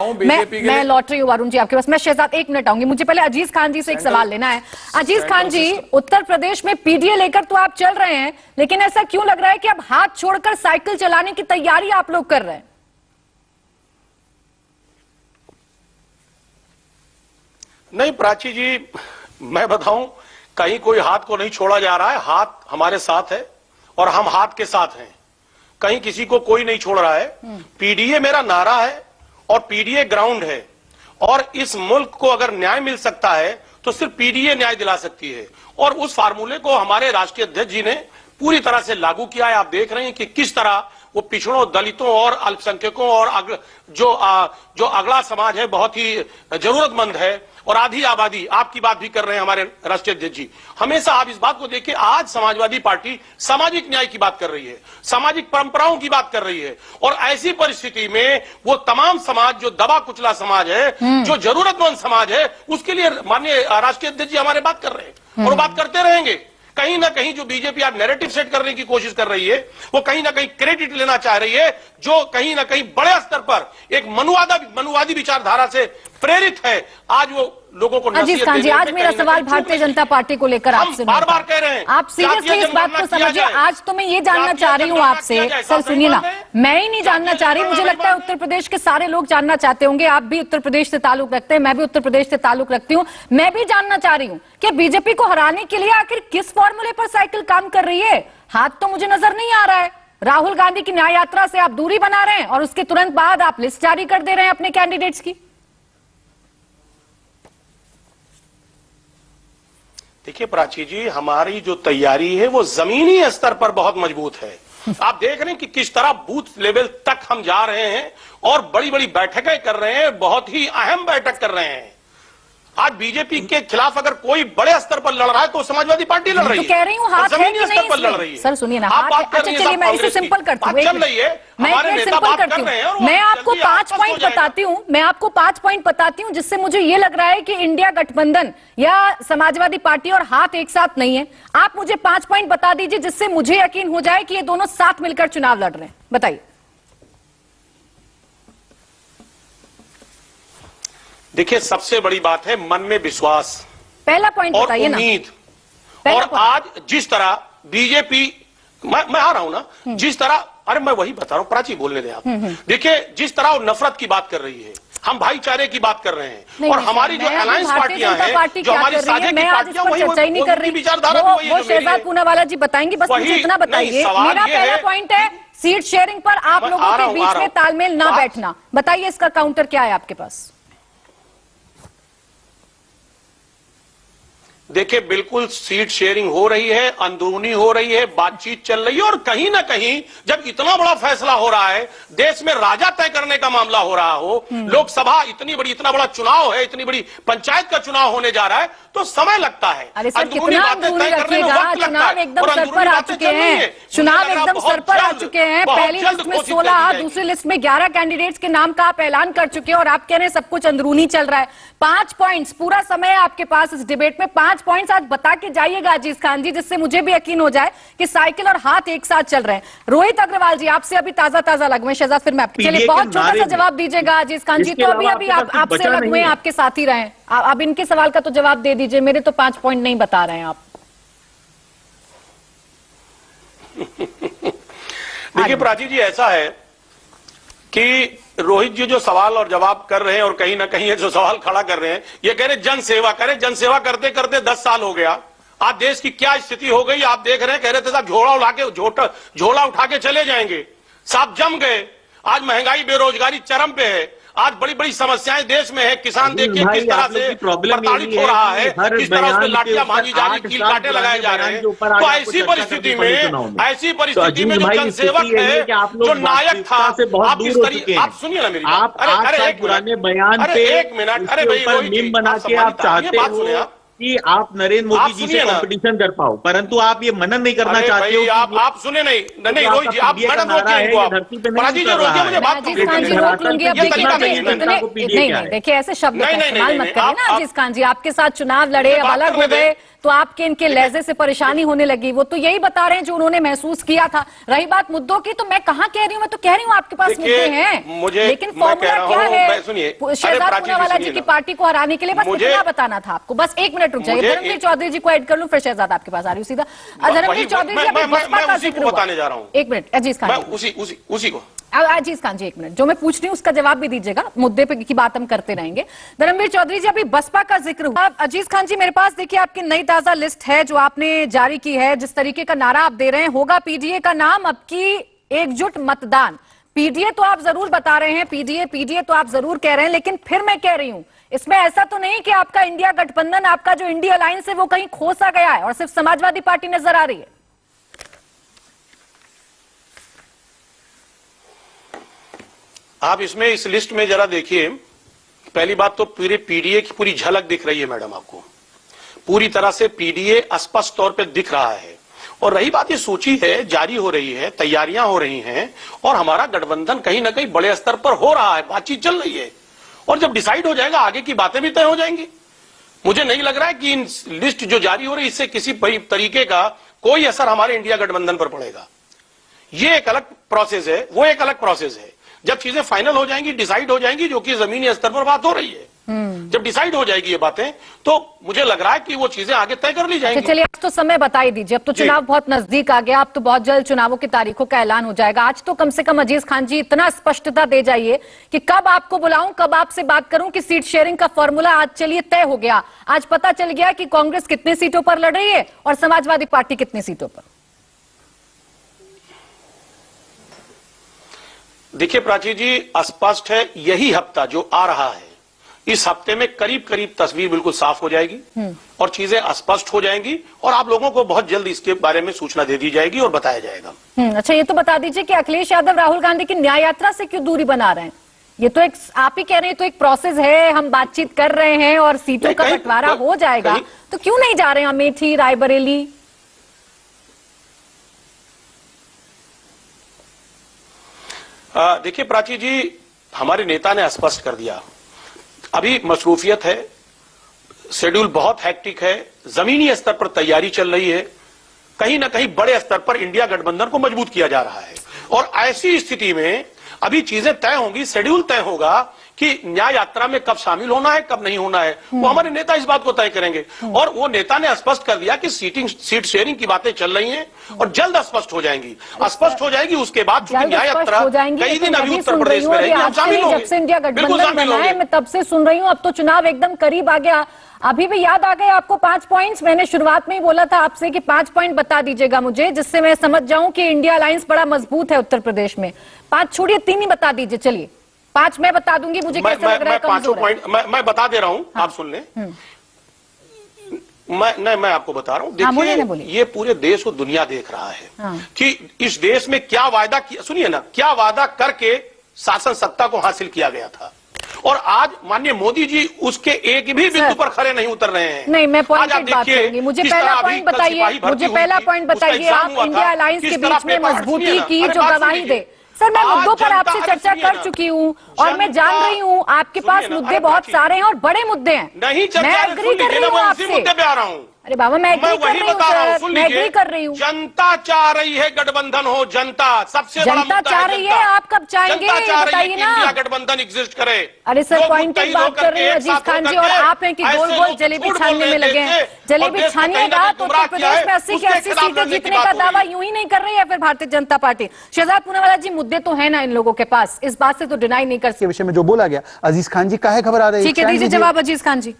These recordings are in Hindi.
मैं लौट रही हूँ वरुण जी आपके पास। मैं शहजाद एक मिनट आऊंगी, मुझे पहले अजीज खान जी से एक सवाल लेना है। अजीज खान जी, उत्तर प्रदेश में पीडीए लेकर तो आप चल रहे हैं, लेकिन ऐसा क्यों लग रहा है कि अब हाथ छोड़कर साइकिल चलाने की तैयारी आप लोग कर रहे हैं? नहीं प्राची जी, मैं बताऊं, कहीं कोई हाथ को नहीं छोड़ा जा रहा है। हाथ हमारे साथ है और हम हाथ के साथ हैं। कहीं किसी को कोई नहीं छोड़ रहा है। पीडीए मेरा नारा है और पीडीए ग्राउंड है, और इस मुल्क को अगर न्याय मिल सकता है तो सिर्फ पीडीए न्याय दिला सकती है। और उस फार्मूले को हमारे राष्ट्रीय अध्यक्ष जी ने पूरी तरह से लागू किया है। आप देख रहे हैं कि किस तरह वो पिछड़ों, दलितों और अल्पसंख्यकों और जो अगला समाज है, बहुत ही जरूरतमंद है, और आधी आबादी, आपकी बात भी कर रहे हैं हमारे राष्ट्रीय अध्यक्ष जी। हमेशा आप इस बात को देखिए, आज समाजवादी पार्टी सामाजिक न्याय की बात कर रही है, सामाजिक परंपराओं की बात कर रही है, और ऐसी परिस्थिति में वो तमाम समाज जो दबा कुचला समाज है, जो जरूरतमंद समाज है, उसके लिए माननीय राष्ट्रीय अध्यक्ष जी हमारे बात कर रहे हैं और बात करते रहेंगे। कहीं ना कहीं जो बीजेपी आज नैरेटिव सेट करने की कोशिश कर रही है, वो कहीं ना कहीं क्रेडिट लेना चाह रही है, जो कहीं ना कहीं बड़े स्तर पर एक मनुवादी विचारधारा से प्रेरित है। आज वो लोगों को अजीज खान जी, आज मेरा सवाल भारतीय जनता पार्टी को लेकर आपसे बार बार कह रहे हैं, आप सीरियसली इस बात को समझिए। आज तो मैं ये जानना चाह रही हूँ आपसे, सर सुनिए ना, मैं ही नहीं जानना चाह रही, मुझे लगता है उत्तर प्रदेश के सारे लोग जानना चाहते होंगे। आप भी उत्तर प्रदेश से ताल्लुक रखते हैं, मैं भी उत्तर प्रदेश से ताल्लुक रखती हूँ। मैं भी जानना चाह रही हूँ कि बीजेपी को हराने के लिए आखिर किस फॉर्मूले पर साइकिल काम कर रही है? हाथ तो मुझे नजर नहीं आ रहा है। राहुल गांधी की न्याय यात्रा से आप दूरी बना रहे हैं और उसके तुरंत बाद आप लिस्ट जारी कर दे रहे हैं अपने कैंडिडेट्स की। देखिए प्राची जी, हमारी जो तैयारी है वो जमीनी स्तर पर बहुत मजबूत है। आप देख रहे हैं कि किस तरह बूथ लेवल तक हम जा रहे हैं और बड़ी बड़ी बैठकें कर रहे हैं, बहुत ही अहम बैठक कर रहे हैं। आज बीजेपी के खिलाफ अगर कोई बड़े स्तर पर लड़ रहा है तो समाजवादी पार्टी लड़ रही है। तो कह रही हूँ हाथ जमीनी स्तर पर लड़ रही है। सर सुनिए ना, अच्छा चलिए मैं इसे सिंपल करती हूँ, मैं सिंपल करती हूँ। मैं आपको 5 पॉइंट बताती हूँ, मैं आपको 5 पॉइंट बताती हूँ जिससे मुझे ये लग रहा है कि इंडिया गठबंधन या समाजवादी पार्टी और हाथ एक साथ नहीं है। आप मुझे 5 पॉइंट बता दीजिए जिससे मुझे यकीन हो जाए कि ये दोनों साथ मिलकर चुनाव लड़ रहे हैं। बताइए। देखिए, सबसे बड़ी बात है मन में विश्वास, पहला पॉइंट बताइए ना, उम्मीद। और आज जिस तरह बीजेपी, मैं आ रहा हूं ना, जिस तरह, अरे मैं वही बता रहा हूं, प्राची बोलने दे आप। देखिए, जिस तरह वो नफरत की बात कर रही है, हम भाईचारे की बात कर रहे हैं, और हमारी जो अलायंस पार्टियां हैं, जो हमारी साझे की पार्टियां, वही विचारधारा भी वही है। शहजाद पूनावाला जी बताएंगे, बस मुझे इतना बताइए। मेरा पहला पॉइंट है सीट शेयरिंग पर आप लोगों के बीच में तालमेल ना बैठना। बताइए इसका काउंटर क्या है आपके पास? देखिए, बिल्कुल सीट शेयरिंग हो रही है, अंदरूनी हो रही है, बातचीत चल रही है, और कहीं ना कहीं जब इतना बड़ा फैसला हो रहा है, देश में राजा तय करने का मामला हो रहा हो, लोकसभा इतना बड़ा चुनाव है, इतनी बड़ी पंचायत का चुनाव होने जा रहा है, तो समय लगता है। अंदरूनी बातें तय करने में वक्त लगता है। चुनाव एकदम सर पर आ चुके हैं, चुनाव एकदम सर पर आ चुके हैं। पहली लिस्ट में 16, दूसरी लिस्ट में 11 कैंडिडेट्स के नाम का आप ऐलान कर चुके हैं, और आप कह रहे हैं सब कुछ अंदरूनी चल रहा है। 5 पॉइंट्स, पूरा समय आपके पास इस डिबेट में, 5 पॉइंट्स आज बता के जाइएगा अजीज खान जी, जिससे मुझे भी यकीन हो जाए कि साइकिल और हाथ एक साथ चल रहे हैं। रोहित अग्रवाल जी, आपसे अभी ताजा लग हुए, शहजाद फिर मैं आपके, चलिए बहुत छोटा सा जवाब दीजिएगा अजीज खान जी, तो अभी आपसे लग हुए, आपके साथ ही रहे। अब इनके सवाल का तो जवाब दे दीजिए, मेरे तो 5 पॉइंट नहीं बता रहे हैं आप। देखिए प्राची जी, ऐसा है कि रोहित जी जो सवाल और जवाब कर रहे हैं, और कहीं ना कहीं जो सवाल खड़ा कर रहे हैं, ये कह रहे जन सेवा करें। जन सेवा करते करते 10 साल हो गया। आज देश की क्या स्थिति हो गई आप देख रहे हैं। कह रहे थे साहब झोला उठा के चले जाएंगे, साहब जम गए। आज महंगाई, बेरोजगारी चरम पे है। आज बड़ी बड़ी समस्याएं देश में है। किसान देखिए किस तरह से प्रताड़ित हो रहा है, किस तरह उसमें लाठियां भांजी जा रही, कील कांटे लगाए जा रहे हैं। तो ऐसी परिस्थिति में जो जनसेवक है, जो नायक था, आप किस तरीके, आप सुनिए ना मेरी बात। अरे एक मिनट, अरे भाई बना के आप चाहते हो कि आप नरेंद्र मोदी जी से कंपटीशन कर पाओ, परंतु आप ये मनन नहीं करना चाहते हो। आप सुने नहीं रोहित जी, आप मैडम रोकिए इनको, आप राजी जी रोकिए, मुझे बात नहीं, देखिए ऐसे शब्द इस्तेमाल मत करिए ना अजीज खान जी। आपके साथ चुनाव लड़े, अब अलग हो गए, तो आपके इनके लहजे से परेशानी होने लगी। वो तो यही बता रहे हैं जो उन्होंने महसूस किया था। रही बात मुद्दों की, तो मैं कहाँ कह रही हूँ, मैं तो कह रही हूँ आपके पास मुद्दे हैं, लेकिन फॉर्मूला क्या है? शहजाद पूनावाला जी की पार्टी को हराने के लिए बस इतना बताना था आपको। बस 1 मिनट रुक जाइए, धर्मवीर चौधरी जी को ऐड कर लूं, फिर शहजाद आपके पास आ रही हूँ सीधा। धर्मवीर चौधरी जी, अभी बसपा का जिक्र हुआ, बताने जा रहा हूँ। 1 मिनट अजीज खान, उसी को अजीज खान जी 1 मिनट, जो मैं पूछ रही हूँ उसका जवाब भी दीजिएगा, मुद्दे पे की बात हम करते रहेंगे। धर्मवीर चौधरी जी, अभी बसपा का जिक्र हुआ। अजीज खान जी, मेरे पास देखिए आपकी नई ताजा लिस्ट है जो आपने जारी की है। जिस तरीके का नारा आप दे रहे हैं, होगा पीडीए का नाम अब की एकजुट मतदान। पीडीए तो आप जरूर बता रहे हैं, पीडीए तो आप जरूर कह रहे हैं, लेकिन फिर मैं कह रही हूं, इसमें ऐसा तो नहीं कि आपका इंडिया गठबंधन, आपका जो इंडिया अलायंस है वो कहीं खोसा गया है और सिर्फ समाजवादी पार्टी नजर आ रही है? आप इसमें इस लिस्ट में जरा देखिए, पहली बात तो पूरे पीडीए की पूरी झलक दिख रही है मैडम, आपको पूरी तरह से पीडीए स्पष्ट तौर पे दिख रहा है। और रही बात, ये सूची है, जारी हो रही है, तैयारियां हो रही हैं, और हमारा गठबंधन कहीं ना कहीं बड़े स्तर पर हो रहा है, बातचीत चल रही है, और जब डिसाइड हो जाएगा आगे की बातें भी तय हो जाएंगी। मुझे नहीं लग रहा है कि इन लिस्ट जो जारी हो रही है इससे किसी तरीके का कोई असर हमारे इंडिया गठबंधन पर पड़ेगा। ये एक अलग प्रोसेस है, वो एक अलग प्रोसेस है। जब चीजें फाइनल हो जाएंगी, डिसाइड हो जाएंगी, जो कि जमीनी स्तर पर बात हो रही है, जब डिसाइड हो जाएगी ये बातें, तो मुझे लग रहा है कि वो चीजें आगे तय कर ली जाएंगी। चलिए, आज तो समय बता ही दीजिए, अब तो चुनाव बहुत नजदीक आ गया, अब तो बहुत जल्द चुनावों की तारीखों का ऐलान हो जाएगा। आज तो कम से कम अजीज खान जी इतना स्पष्टता दे जाइए कि कब आपको बुलाऊं, कब आपसे बात करूं कि सीट शेयरिंग का फॉर्मूला आज चलिए तय हो गया। आज पता चल गया कि कांग्रेस कितनी सीटों पर लड़ रही है और समाजवादी पार्टी कितनी सीटों पर। देखिए प्राची जी, स्पष्ट है, यही हफ्ता जो आ रहा है, इस हफ्ते में करीब करीब तस्वीर बिल्कुल साफ हो जाएगी और चीजें स्पष्ट हो जाएंगी, और आप लोगों को बहुत जल्द इसके बारे में सूचना दे दी जाएगी और बताया जाएगा। अच्छा, ये तो बता दीजिए कि अखिलेश यादव राहुल गांधी की न्याय यात्रा से क्यों दूरी बना रहे हैं? ये तो एक, आप ही कह रहे हैं, तो एक प्रोसेस है, हम बातचीत कर रहे हैं और सीटों का बंटवारा हो जाएगा, तो क्यों नहीं जा रहे हैं अमेठी, रायबरेली? देखिए प्राची जी, हमारे नेता ने स्पष्ट कर दिया, अभी मसरूफियत है, शेड्यूल बहुत हैक्टिक है, जमीनी स्तर पर तैयारी चल रही है, कहीं ना कहीं बड़े स्तर पर इंडिया गठबंधन को मजबूत किया जा रहा है, और ऐसी स्थिति में अभी चीजें तय होंगी, शेड्यूल तय होगा कि न्याय यात्रा में कब शामिल होना है, कब नहीं होना है, वो हमारे नेता इस बात को तय करेंगे। और वो नेता ने स्पष्ट कर दिया कि सीट शेयरिंग की बातें चल रही हैं और जल्द स्पष्ट हो जाएंगी, स्पष्ट हो जाएगी। उसके बाद चूंकि न्याय यात्रा कई दिन अभी उत्तर प्रदेश में रहेगी, हम शामिल होंगे। जब से इंडिया गठबंधन बना है, मैं तब से सुन रही हूँ, अब तो चुनाव एकदम करीब आ गया। अभी भी याद आ गए आपको 5 पॉइंट्स? मैंने शुरुआत में ही बोला था आपसे कि 5 पॉइंट बता दीजिएगा मुझे, जिससे मैं समझ जाऊं कि इंडिया अलायंस बड़ा मजबूत है उत्तर प्रदेश में। 5 छोड़िए, 3 ही बता दीजिए। चलिए 5 मैं बता दूंगी, मुझे कैसे लग रहा है कमजोर है। मैं बता दे रहा हूं, हाँ। आप सुन लें। मैं आपको बता रहा हूं, देखिए ये पूरे देश को दुनिया देख रहा है, हाँ। कि इस देश में क्या वादा किया, सुनिए ना, क्या वादा करके शासन सत्ता को हासिल किया गया था, और आज माननीय मोदी जी उसके एक भी बिंदु पर खड़े नहीं उतर रहे हैं। नहीं, मैं पॉइंट की बात करूंगी। मुझे पहला पॉइंट बताइए, मुझे पहला पॉइंट बताइए, आप इंडिया अलायंस के बीच में मजबूती की जो गवाही दे। सर, मैं मुद्दों पर आपसे चर्चा कर चुकी हूँ और मैं जान रही हूँ आपके पास मुद्दे बहुत सारे हैं और बड़े मुद्दे हैं। मैं एग्री कर रही हूँ आपसे। मुद्दे पे आ रहा हूँ। अरे बाबा, मैं एग्री कर रही हूँ सर, मैं एग्री कर रही हूँ। जनता चाह रही है गठबंधन हो, जनता सबसे बड़ा मुद्दा है। जनता चाह रही है, आप कब चाहेंगे बताइए ना। इंडिया गठबंधन एग्जिस्ट करे। अरे सर, पॉइंटेड बात कर रही है अजीज खान जी, और आप हैं कि गोल गोल जलेबी छानने में लगे हैं। जलेबी छानिएगा तो उत्तर प्रदेश में 80 की 80 सीटें जीतने का दावा यूं ही नहीं कर रही है फिर भारतीय जनता पार्टी। शहजाद पूनावाला जी, मुद्दे तो है ना इन लोगों के पास, इस बात से तो डिनाई नहीं कर सकते। विषय में जो बोला गया, अजीज खान जी काहे घबरा रहे हैं? ठीक है, दीजिए जवाब अजीज खान जी।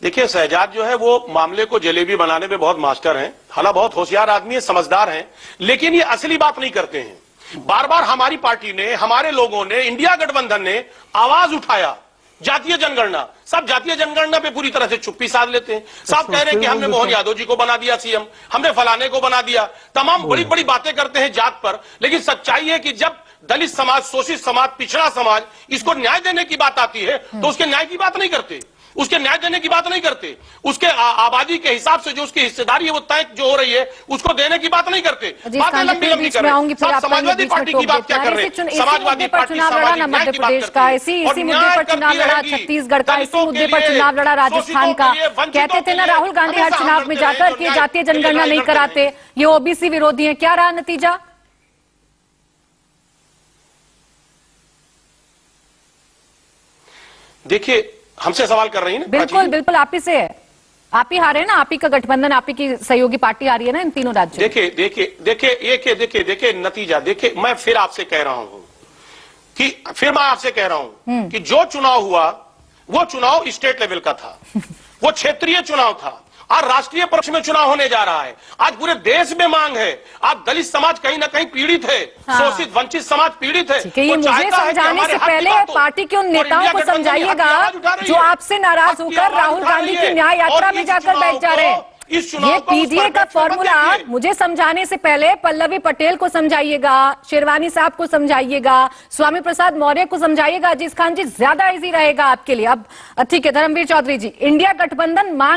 देखिए, शहजाद जो है वो मामले को जलेबी बनाने में बहुत मास्टर हैं, हालांकि बहुत होशियार आदमी है, समझदार हैं, लेकिन ये असली बात नहीं करते हैं। बार बार हमारी पार्टी ने, हमारे लोगों ने, इंडिया गठबंधन ने आवाज उठाया, जातीय जनगणना, सब जातीय जनगणना पे पूरी तरह से चुप्पी साध लेते हैं। सब कह रहे हैं कि हमने मोहन यादव जी को बना दिया सीएम, हमने फलाने को बना दिया, तमाम बड़ी बड़ी बातें करते हैं जात पर, लेकिन सच्चाई है कि जब दलित समाज, शोषित समाज, पिछड़ा समाज, इसको न्याय देने की बात आती है तो उसके न्याय की बात नहीं करते। उसके न्याय देने की बात नहीं करते, उसके आबादी के हिसाब से जो उसकी हिस्सेदारी है वो तय जो हो रही है उसको देने की बात नहीं करते। बातें लंबी लंबी कर रहे हैं। समाजवादी पार्टी की बात क्या कर रहे हैं? समाजवादी पार्टी सामाजिक न्याय की बात करती है। इसी मुद्दे पर चुनाव लड़ा छत्तीसगढ़ का, इसी मुद्दे पर चुनाव लड़ा राजस्थान का। कहते थे ना राहुल गांधी हर चुनाव में जाकर कि जातीय जनगणना नहीं कराते, ये ओबीसी विरोधी है। क्या रहा नतीजा? देखिए, हमसे सवाल कर रही है ना। बिल्कुल बिल्कुल, आप ही से है, आप ही हारे ना, आप ही का गठबंधन, आप ही की सहयोगी पार्टी आ रही है ना इन तीनों राज्यों। देखिए नतीजा देखिए। मैं फिर आपसे कह रहा हूं कि जो चुनाव हुआ वो चुनाव स्टेट लेवल का था, वो क्षेत्रीय चुनाव था। आज राष्ट्रीय पक्ष में चुनाव होने जा रहा है। आज पूरे देश में मांग है। आज दलित समाज कहीं ना कहीं पीड़ित है, शोषित वंचित समाज पीड़ित है। ये मुझे समझाने से पहले पार्टी के उन नेताओं को समझाइएगा जो आपसे नाराज होकर राहुल गांधी की न्याय यात्रा में जाकर बैठ जा रहे हैं। ये पीडीए का फॉर्मूला मुझे समझाने से पहले पल्लवी पटेल को समझाइएगा, शेरवानी साहब को समझाइएगा, स्वामी प्रसाद मौर्य को समझाइएगा। अजीज खान जी, ज्यादा इजी रहेगा आपके लिए। अब ठीक है, धर्मवीर चौधरी जी, इंडिया गठबंधन मांग